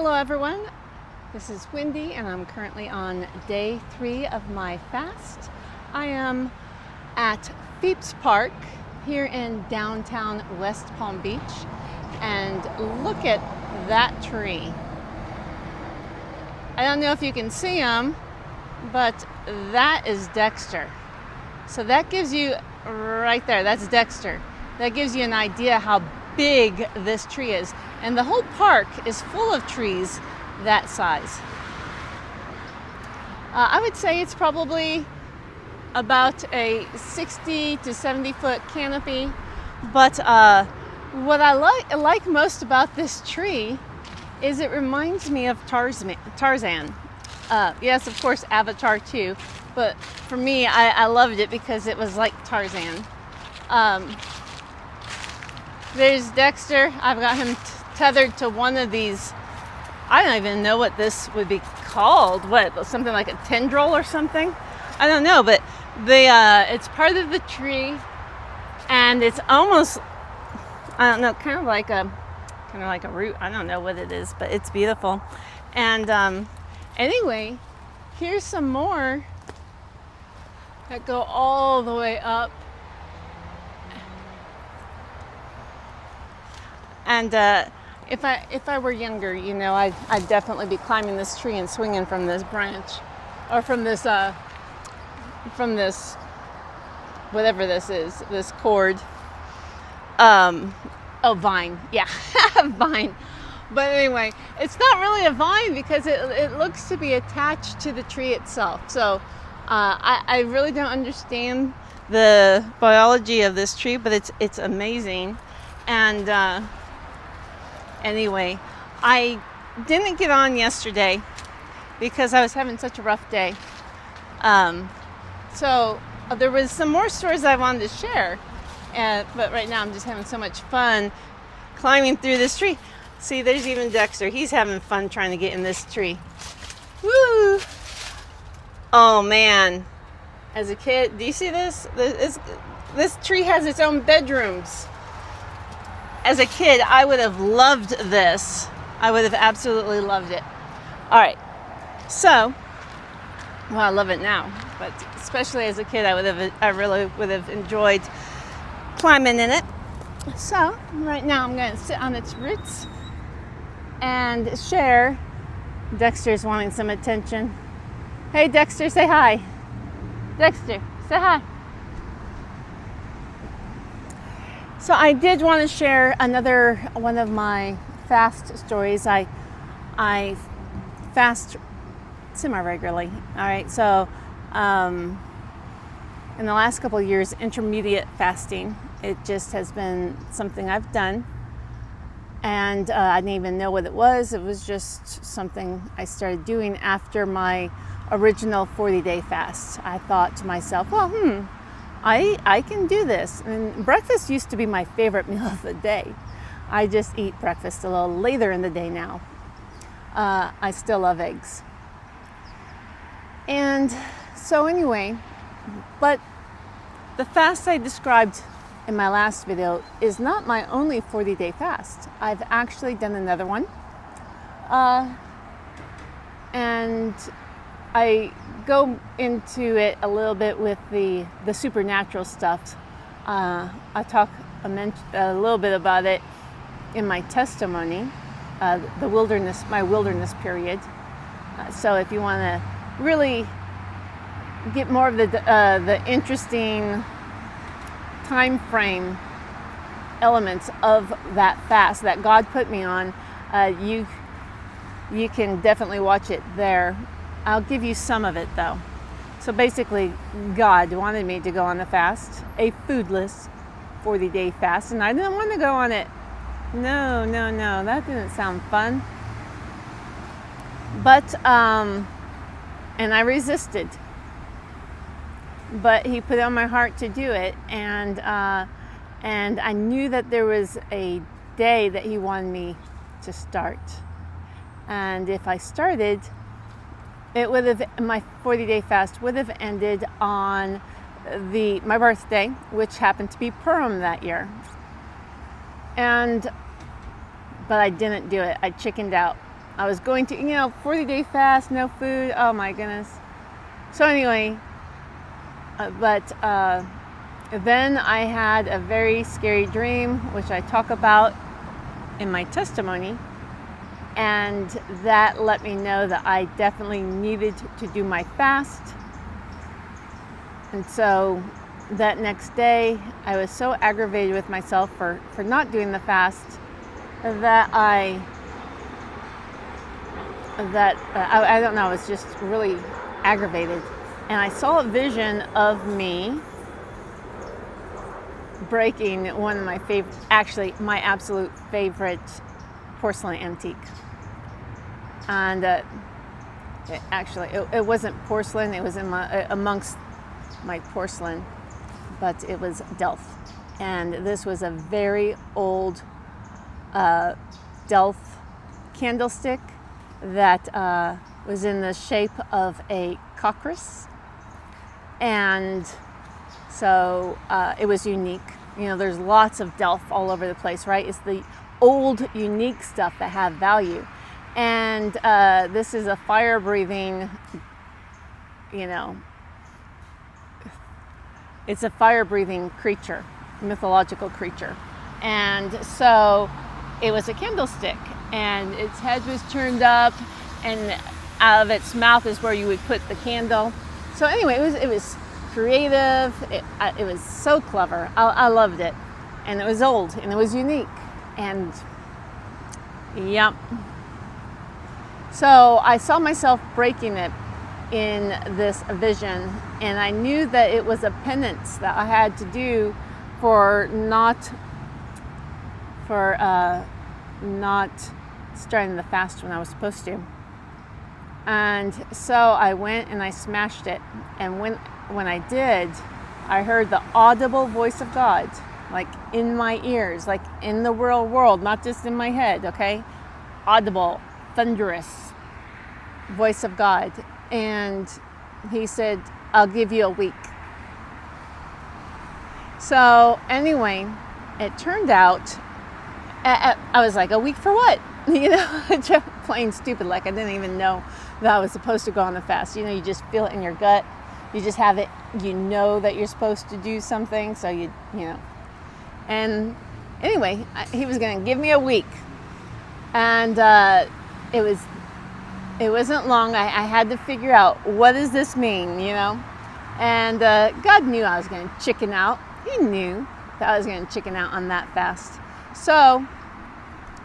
Hello everyone, this is Wendy and I'm currently on day 3 of my fast. I am at Phipps Park here in downtown West Palm Beach, and look at that tree. I don't know if you can see him, but that is Dexter. So that gives you, right there, that's Dexter. That gives you an idea how big this tree is. And the whole park is full of trees that size. I would say it's probably about a 60 to 70 foot canopy. But what I like most about this tree is it reminds me of Tarzan. Yes, of course, Avatar too. But for me, I loved it because it was like Tarzan. There's Dexter. I've got him tethered to one of these. I don't even know what this would be called. What, something like a tendril or something? I don't know, but it's part of the tree, and it's almost, I don't know, kind of like a root. I don't know what it is, but it's beautiful. And anyway, here's some more that go all the way up. And if I were younger, you know, I'd definitely be climbing this tree and swinging from this branch, or from this whatever this is, this cord. Vine, yeah, vine. But anyway, it's not really a vine because it looks to be attached to the tree itself. So I really don't understand the biology of this tree, but it's amazing. And anyway, I didn't get on yesterday because I was having such a rough day. So there was some more stories I wanted to share, but right now I'm just having so much fun climbing through this tree. See, there's even Dexter. He's having fun trying to get in this tree. Woo! Oh man, as a kid, do you see this? This tree has its own bedrooms. As a kid, I would have loved this. I would have absolutely loved it. All right, so, well, I love it now, but especially as a kid, I really would have enjoyed climbing in it. So, right now I'm going to sit on its roots and share. Dexter's wanting some attention. Hey, Dexter, say hi. Dexter, say hi. So I did want to share another one of my fast stories. I fast semi-regularly. All right, so in the last couple of years, intermediate fasting, it just has been something I've done. And I didn't even know what it was. It was just something I started doing after my original 40-day fast. I thought to myself, well, I can do this. And breakfast used to be my favorite meal of the day. I just eat breakfast a little later in the day now. I still love eggs. And so anyway, but the fast I described in my last video is not my only 40-day fast. I've actually done another one. And I go into it a little bit with the supernatural stuff. I talk a little bit about it in my testimony, my wilderness period. So if you want to really get more of the interesting time frame elements of that fast that God put me on, you can definitely watch it there. I'll give you some of it though. So basically, God wanted me to go on a fast, a foodless 40-day fast, and I didn't want to go on it. No, that didn't sound fun. But, and I resisted. But He put on my heart to do it, and I knew that there was a day that He wanted me to start. And if I started, my 40-day fast would have ended on my birthday, which happened to be Purim that year. But I didn't do it. I chickened out. I was going to, 40-day fast, no food. Oh my goodness. So anyway, but then I had a very scary dream, which I talk about in my testimony. And that let me know that I definitely needed to do my fast. And so that next day, I was so aggravated with myself for not doing the fast that I don't know, I was just really aggravated. And I saw a vision of me breaking one of my favorite, actually my absolute favorite porcelain antique. And it wasn't porcelain, it was amongst my porcelain, but it was Delft. And this was a very old Delft candlestick that was in the shape of a coccyx. And so it was unique. There's lots of Delft all over the place, right? It's the old, unique stuff that have value. And this is a fire-breathing, it's a fire-breathing creature, mythological creature. And so it was a candlestick, and its head was turned up, and out of its mouth is where you would put the candle. So anyway, it was creative. It was so clever. I loved it, and it was old, and it was unique, and yep. So I saw myself breaking it in this vision, and I knew that it was a penance that I had to do for not starting the fast when I was supposed to. And so I went and I smashed it, and when I did, I heard the audible voice of God, like in my ears, like in the real world, not just in my head, okay? Audible, thunderous voice of God. And he said, I'll give you a week. So anyway, it turned out, I was like, a week for what? Plain stupid, like I didn't even know that I was supposed to go on the fast. You just feel it in your gut. You just have it, that you're supposed to do something. So and anyway, he was going to give me a week. And it wasn't long. I had to figure out, what does this mean, And God knew I was going to chicken out. He knew that I was going to chicken out on that fast. So,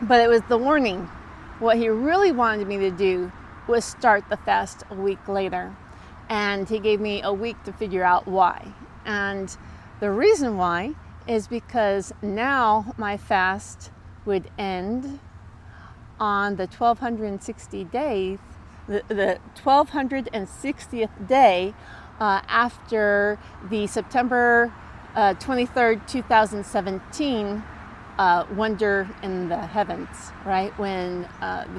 but it was the warning. What he really wanted me to do was start the fast a week later. And he gave me a week to figure out why. And the reason why is because now my fast would end on the 1260th day, the 1260th day after the September 23rd, 2017 wonder in the heavens, right? When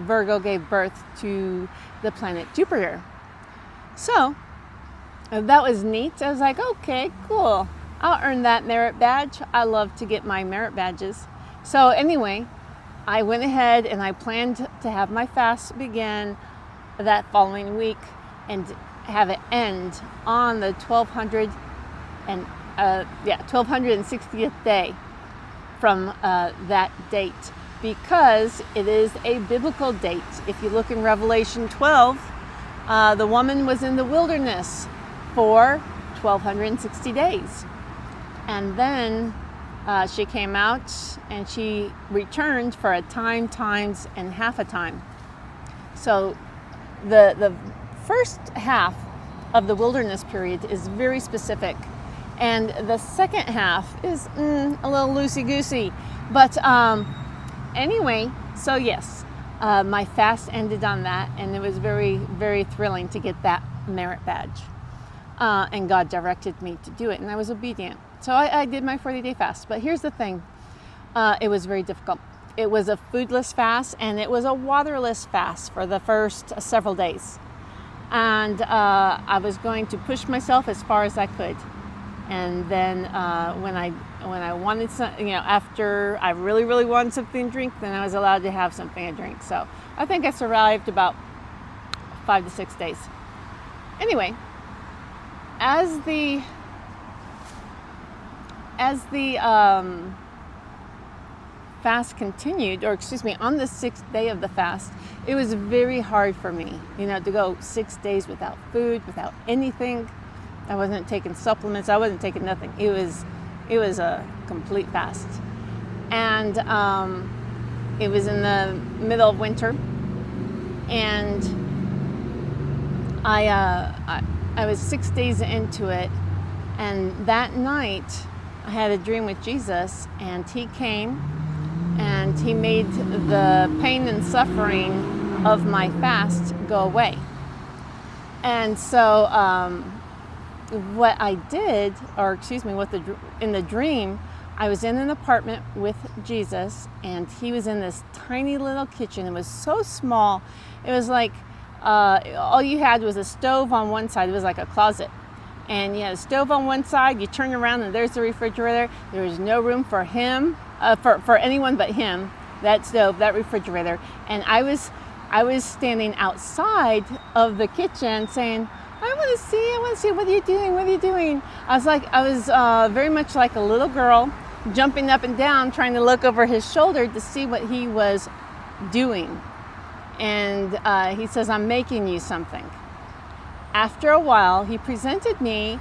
Virgo gave birth to the planet Jupiter. So that was neat. I was like, okay, cool. I'll earn that merit badge. I love to get my merit badges. So anyway, I went ahead and I planned to have my fast begin that following week and have it end on the 1260th day from that date, because it is a biblical date. If you look in Revelation 12, the woman was in the wilderness for 1260 days. And then she came out and she returned for a time, times, and half a time. So the first half of the wilderness period is very specific. And the second half is a little loosey-goosey. But anyway, so yes, my fast ended on that. And it was very, very thrilling to get that merit badge. And God directed me to do it. And I was obedient. So I did my 40-day fast. But here's the thing. It was very difficult. It was a foodless fast, and it was a waterless fast for the first several days. And I was going to push myself as far as I could. And then when I when I wanted some, after I really, really wanted something to drink, then I was allowed to have something to drink. So I think I survived about 5 to 6 days. Anyway, as the fast continued, or excuse me, on the 6th day of the fast, it was very hard for me, to go 6 days without food, without anything. I wasn't taking supplements. I wasn't taking nothing. It was a complete fast, and it was in the middle of winter, and I was 6 days into it, and that night I had a dream with Jesus, and he came and he made the pain and suffering of my fast go away. And so what I did, or excuse me, in the dream, I was in an apartment with Jesus, and he was in this tiny little kitchen. It was so small. It was like all you had was a stove on one side. It was like a closet. And you had a stove on one side, you turn around and there's the refrigerator. There was no room for him, for anyone but him, that stove, that refrigerator. And I was standing outside of the kitchen saying, I want to see, what are you doing? I was very much like a little girl jumping up and down, trying to look over his shoulder to see what he was doing. And he says, I'm making you something. After a while, he presented me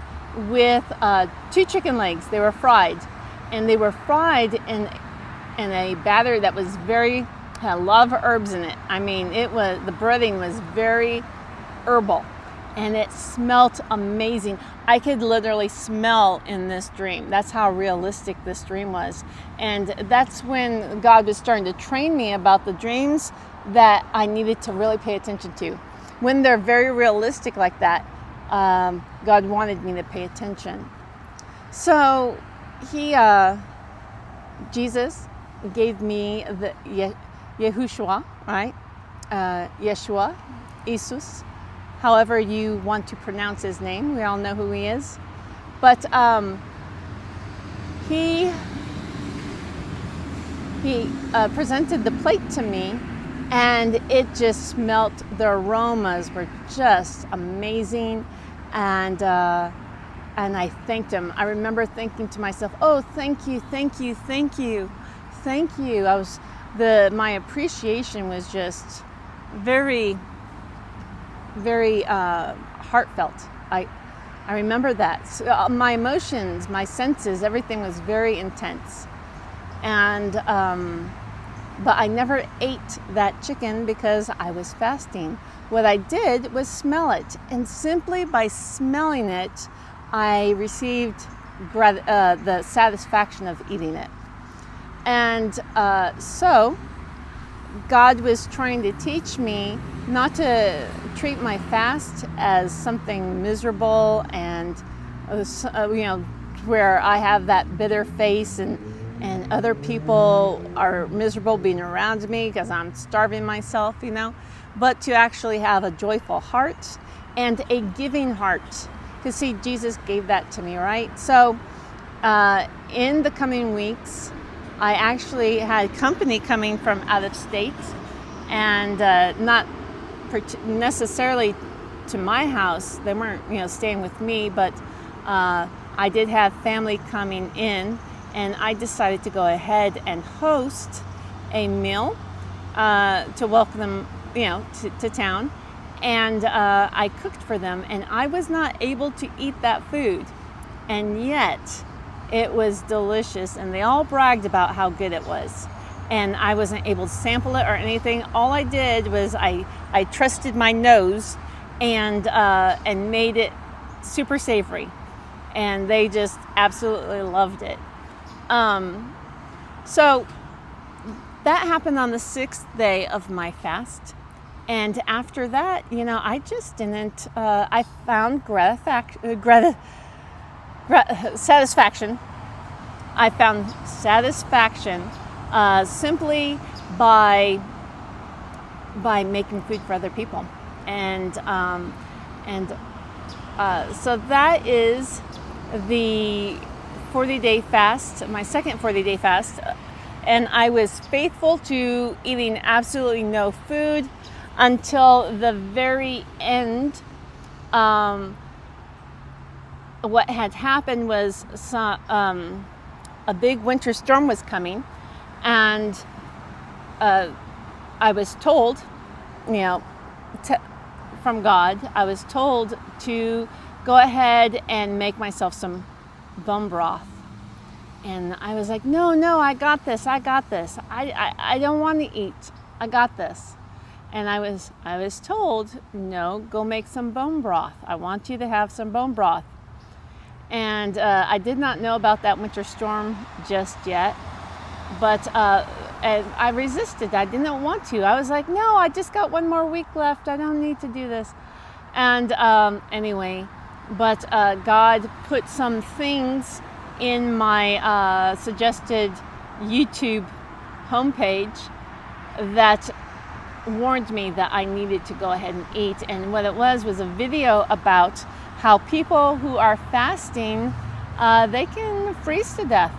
with 2 chicken legs. They were fried, and they were fried in a batter that had a lot of herbs in it. I mean, the breading was very herbal, and it smelled amazing. I could literally smell in this dream. That's how realistic this dream was. And that's when God was starting to train me about the dreams that I needed to really pay attention to. When they're very realistic like that, God wanted me to pay attention. So Jesus gave me the Yahushua, right? Yeshua, Jesus, however you want to pronounce his name. We all know who he is. But he presented the plate to me, and it just smelt. The aromas were just amazing, and I thanked him. I remember thinking to myself, "Oh, thank you. My appreciation was just very, very heartfelt. I remember that. So, my emotions, my senses, everything was very intense, and. But I never ate that chicken because I was fasting. What I did was smell it. And simply by smelling it, I received the satisfaction of eating it. And so God was trying to teach me not to treat my fast as something miserable and, where I have that bitter face and other people are miserable being around me because I'm starving myself, but to actually have a joyful heart and a giving heart. Because see, Jesus gave that to me, right? So in the coming weeks, I actually had company coming from out of state, and not necessarily to my house. They weren't, staying with me, but I did have family coming in. And I decided to go ahead and host a meal to welcome them, to town. And I cooked for them, and I was not able to eat that food. And yet, it was delicious, and they all bragged about how good it was. And I wasn't able to sample it or anything. All I did was I trusted my nose and made it super savory. And they just absolutely loved it. So that happened on the 6th day of my fast. And after that, I just didn't, I found satisfaction. I found satisfaction simply by making food for other people. And so that is the 40-day fast, my second 40-day fast, and I was faithful to eating absolutely no food until the very end. What had happened was a big winter storm was coming, and I was told, from God, I was told to go ahead and make myself some bone broth. And I was like, no, I got this. I don't want to eat. I got this. And I was told, no, go make some bone broth. I want you to have some bone broth. And I did not know about that winter storm just yet. But and I resisted. I didn't want to. I was like, no, I just got one more week left. I don't need to do this. And anyway, but God put some things in my suggested YouTube homepage that warned me that I needed to go ahead and eat. And what it was a video about how people who are fasting, they can freeze to death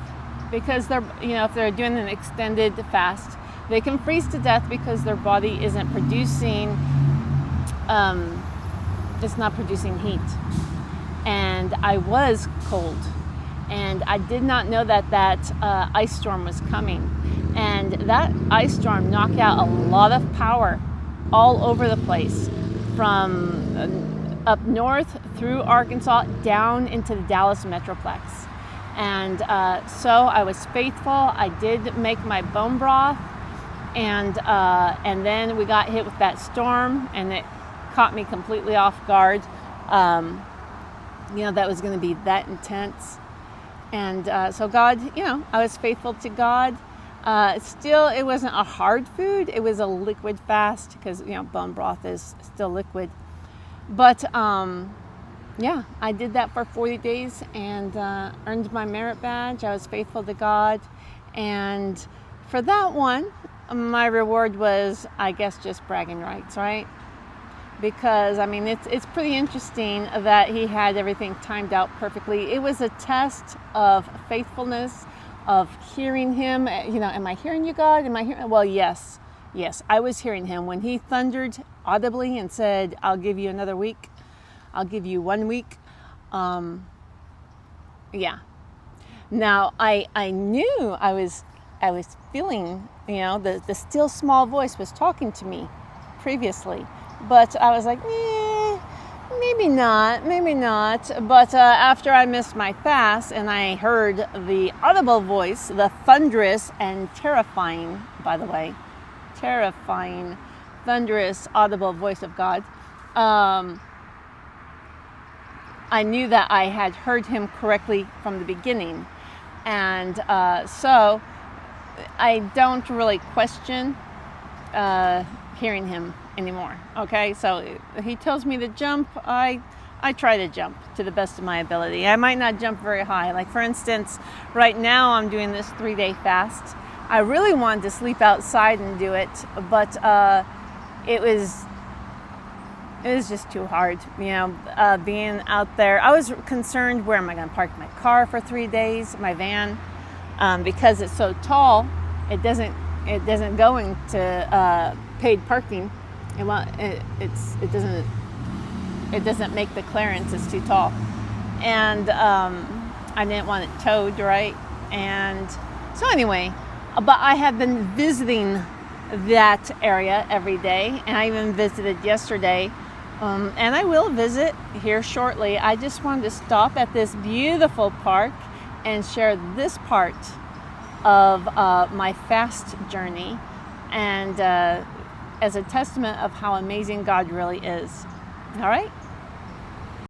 because they're, if they're doing an extended fast, they can freeze to death because their body isn't producing, it's not producing heat. And I was cold. And I did not know that ice storm was coming. And that ice storm knocked out a lot of power all over the place, from up north through Arkansas down into the Dallas Metroplex. And so I was faithful. I did make my bone broth, and then we got hit with that storm, and it caught me completely off guard. That was going to be that intense. And so God, I was faithful to God. Still, it wasn't a hard food. It was a liquid fast because, bone broth is still liquid. But, I did that for 40 days and earned my merit badge. I was faithful to God. And for that one, my reward was, I guess, just bragging rights, right? Because, it's pretty interesting that he had everything timed out perfectly. It was a test of faithfulness, of hearing him. Am I hearing you, God? Am I hearing? Well, yes, I was hearing him. When he thundered audibly and said, I'll give you another week. I'll give you 1 week. Now, I knew I was feeling, the still small voice was talking to me previously. But I was like, maybe not. But after I missed my fast and I heard the audible voice, the thunderous and terrifying, by the way, thunderous, audible voice of God, I knew that I had heard him correctly from the beginning. And so I don't really question hearing him anymore. Okay, so he tells me to jump, I try to jump to the best of my ability. I might not jump very high. Like, for instance, right now I'm doing this 3-day fast. I really wanted to sleep outside and do it, but it was just too hard, being out there. I was concerned, where am I going to park my car for 3 days, my van, because it's so tall. It doesn't go into paid parking. It doesn't make the clearance. It's too tall, and I didn't want it towed, right? And so anyway, but I have been visiting that area every day, and I even visited yesterday, and I will visit here shortly. I just wanted to stop at this beautiful park and share this part of my fast journey, and as a testament of how amazing God really is. All right?